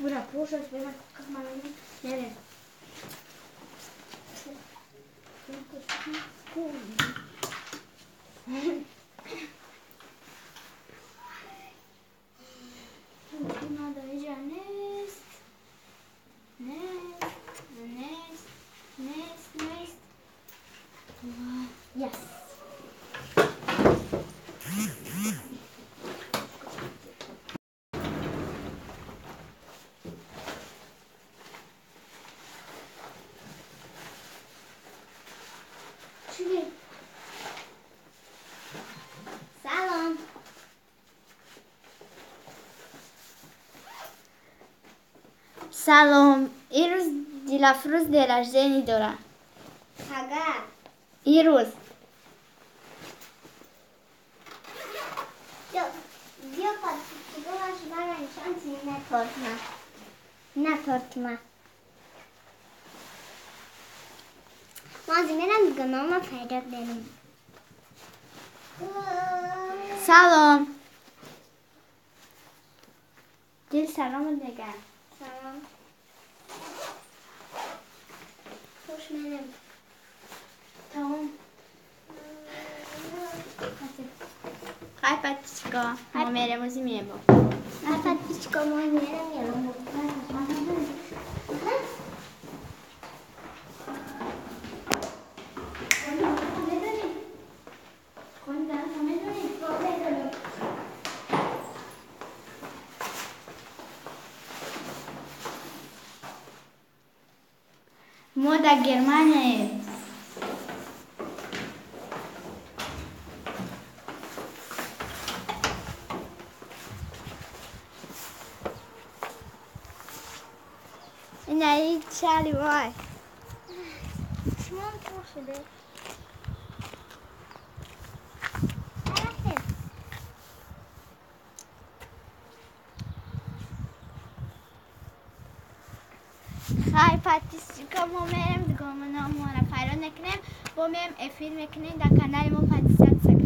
Bura, poșa-ți pe mea, că m-am venit, nere. Nada já nest. Yes. Cine? Salam. سلام، این روز دیلافروز درجدنی دارم. Haga. این روز Io faccio lasciare in chance ne torna. Malzemeden gınama fayda benim. سلام. دل سلام نگه. Tamam. Hoş benim. تمام. خواهی پتیچکا ما میرموزی میبا. Ben hiç kamayı veremiyorum. Moda Germania. این چالی وای. Şuan proşede. خواهی پتیچکا ما میرم دیگه ما نامو را پیدا نکنیم با میم افیل میکنیم در کانال ما پتیسیت